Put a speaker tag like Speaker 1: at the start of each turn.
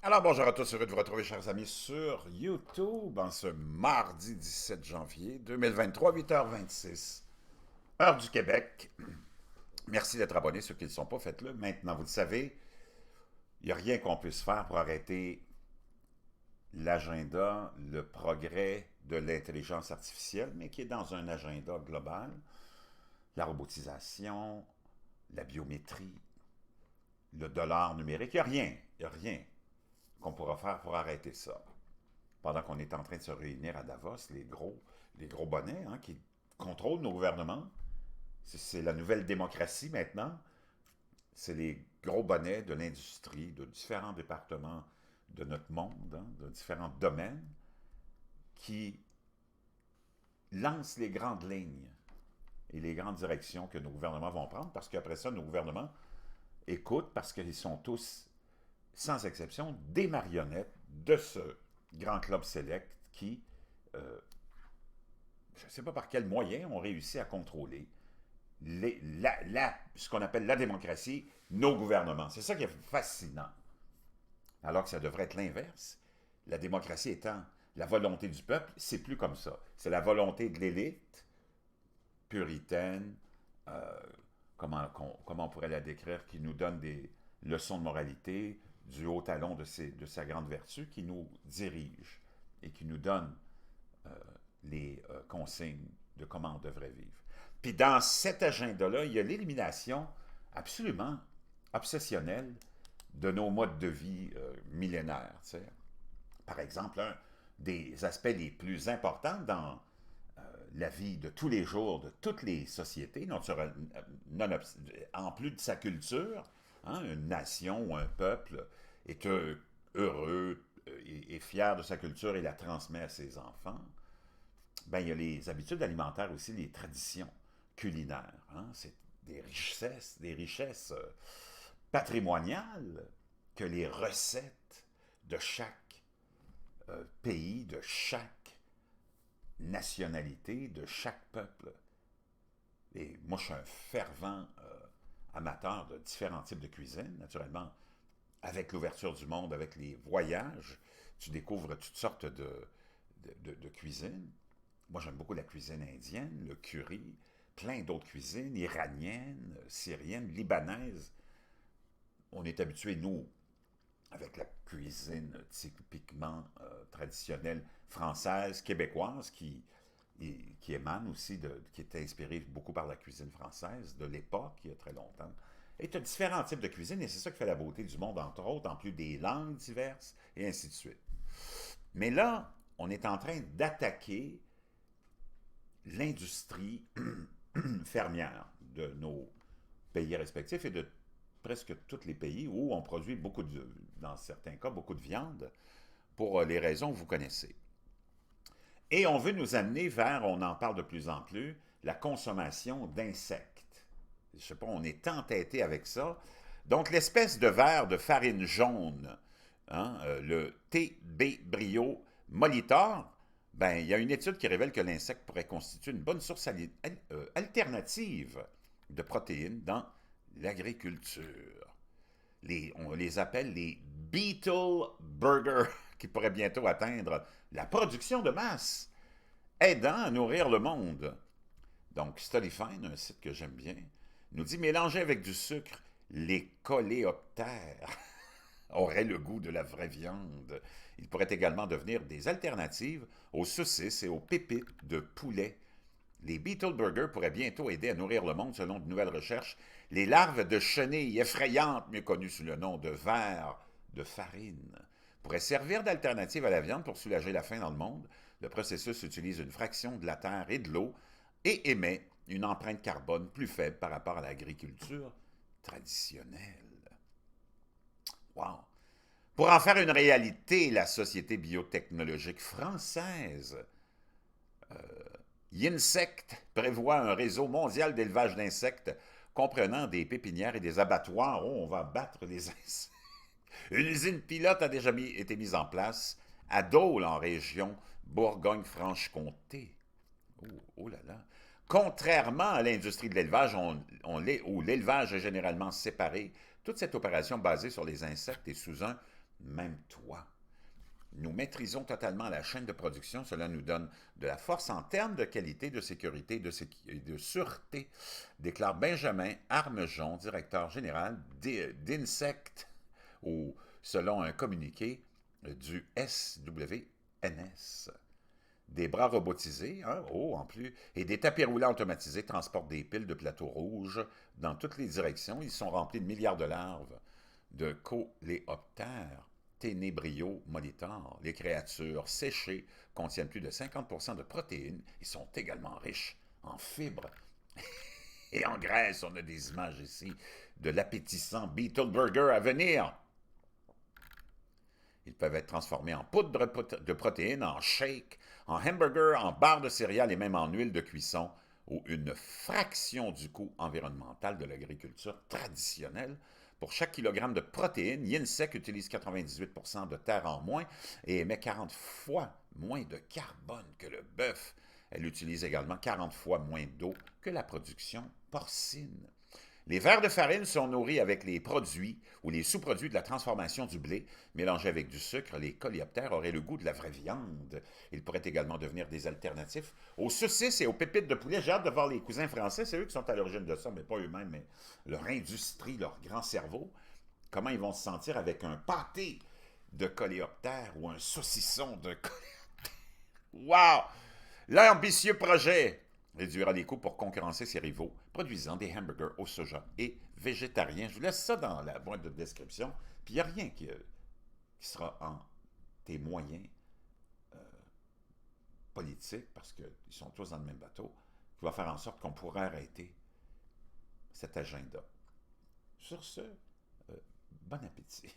Speaker 1: Alors bonjour à tous, heureux de vous retrouver chers amis sur YouTube en ce mardi 17 janvier 2023, 8h26, heure du Québec. Merci d'être abonnés, ceux qui ne le sont pas, faites-le. Maintenant, vous le savez, il n'y a rien qu'on puisse faire pour arrêter l'agenda, le progrès de l'intelligence artificielle, mais qui est dans un agenda global. La robotisation, la biométrie, le dollar numérique, il n'y a rien qu'on pourra faire pour arrêter ça. Pendant qu'on est en train de se réunir à Davos, les gros bonnets qui contrôlent nos gouvernements, c'est la nouvelle démocratie maintenant, c'est les gros bonnets de l'industrie, de différents départements de notre monde, de différents domaines, qui lancent les grandes lignes et les grandes directions que nos gouvernements vont prendre, parce qu'après ça, nos gouvernements écoutent, parce qu'ils sont tous, sans exception, des marionnettes de ce grand club select qui, je ne sais pas par quels moyens, ont réussi à contrôler ce qu'on appelle la démocratie, nos gouvernements. C'est ça qui est fascinant. Alors que ça devrait être l'inverse. La démocratie étant la volonté du peuple, c'est plus comme ça. C'est la volonté de l'élite puritaine, euh, comment on pourrait la décrire, qui nous donne des leçons de moralité du haut talon de sa grande vertu, qui nous dirige et qui nous donne les consignes de comment on devrait vivre. Puis dans cet agenda-là, il y a l'élimination absolument obsessionnelle de nos modes de vie millénaires. Tu sais. Par exemple, un des aspects les plus importants dans la vie de tous les jours de toutes les sociétés, en plus de sa culture, une nation ou un peuple est heureux et fier de sa culture et la transmet à ses enfants. Ben, il y a les habitudes alimentaires aussi, les traditions culinaires. C'est des richesses patrimoniales que les recettes de chaque pays, de chaque nationalité, de chaque peuple. Et moi, je suis un fervent amateur de différents types de cuisine, naturellement. Avec l'ouverture du monde, avec les voyages, tu découvres toutes sortes de cuisines. Moi, j'aime beaucoup la cuisine indienne, le curry, plein d'autres cuisines, iraniennes, syriennes, libanaises. On est habitué, nous, avec la cuisine typiquement traditionnelle française, québécoise, qui émane aussi, qui est inspirée beaucoup par la cuisine française de l'époque, il y a très longtemps. Et tu as différents types de cuisine, et c'est ça qui fait la beauté du monde, entre autres, en plus des langues diverses, et ainsi de suite. Mais là, on est en train d'attaquer l'industrie fermière de nos pays respectifs et de presque tous les pays où on produit dans certains cas, beaucoup de viande pour les raisons que vous connaissez. Et on veut nous amener vers, on en parle de plus en plus, la consommation d'insectes. Je ne sais pas, on est entêté avec ça. Donc, l'espèce de verre de farine jaune, le TB Brio Molitor, ben, il y a une étude qui révèle que l'insecte pourrait constituer une bonne source alternative de protéines dans l'agriculture. On les appelle les Beetle Burgers, qui pourraient bientôt atteindre la production de masse, aidant à nourrir le monde. Donc, Studyfine, un site que j'aime bien, nous dit mélanger avec du sucre, les coléoptères auraient le goût de la vraie viande. Ils pourraient également devenir des alternatives aux saucisses et aux pépites de poulet. Les Beetle Burgers pourraient bientôt aider à nourrir le monde selon de nouvelles recherches. Les larves de chenilles effrayantes, mieux connues sous le nom de vers de farine, pourraient servir d'alternative à la viande pour soulager la faim dans le monde. Le processus utilise une fraction de la terre et de l'eau et émet une empreinte carbone plus faible par rapport à l'agriculture traditionnelle. Wow! Pour en faire une réalité, la Société biotechnologique française Yinsect prévoit un réseau mondial d'élevage d'insectes comprenant des pépinières et des abattoirs. Oh, on va abattre les insectes. Une usine pilote a déjà été mise en place à Dole, en région Bourgogne-Franche-Comté. Oh, oh là là. Contrairement à l'industrie de l'élevage, où l'élevage est généralement séparé, toute cette opération basée sur les insectes est sous un même toi. Nous maîtrisons totalement la chaîne de production. Cela nous donne de la force en termes de qualité, de sécurité et de sûreté, déclare Benjamin Armejon, directeur général d'Insect, ou selon un communiqué du SWNS. Des bras robotisés, hein, oh, en plus, et des tapis roulants automatisés transportent des piles de plateaux rouges dans toutes les directions. Ils sont remplis de milliards de larves de coléoptères, ténébrio molitor. Les créatures séchées contiennent plus de 50% de protéines et sont également riches en fibres et en graisse. On a des images ici de l'appétissant Beetle Burger à venir. Ils peuvent être transformés en poudre de protéines, en shake, en hamburger, en barre de céréales et même en huile de cuisson, ou une fraction du coût environnemental de l'agriculture traditionnelle. Pour chaque kilogramme de protéines, Yinsek utilise 98% de terre en moins et émet 40 fois moins de carbone que le bœuf. Elle utilise également 40 fois moins d'eau que la production porcine. Les vers de farine sont nourris avec les produits ou les sous-produits de la transformation du blé. Mélangés avec du sucre, les coléoptères auraient le goût de la vraie viande. Ils pourraient également devenir des alternatifs aux saucisses et aux pépites de poulet. J'ai hâte de voir les cousins français, c'est eux qui sont à l'origine de ça, mais pas eux-mêmes, mais leur industrie, leur grand cerveau. Comment ils vont se sentir avec un pâté de coléoptères ou un saucisson de coléoptères. Wow! L'ambitieux projet réduira les coûts pour concurrencer ses rivaux, produisant des hamburgers au soja et végétariens. Je vous laisse ça dans la boîte de description. Puis il n'y a rien qui sera en tes moyens politiques, parce qu'ils sont tous dans le même bateau, qui va faire en sorte qu'on pourrait arrêter cet agenda. Sur ce, bon appétit.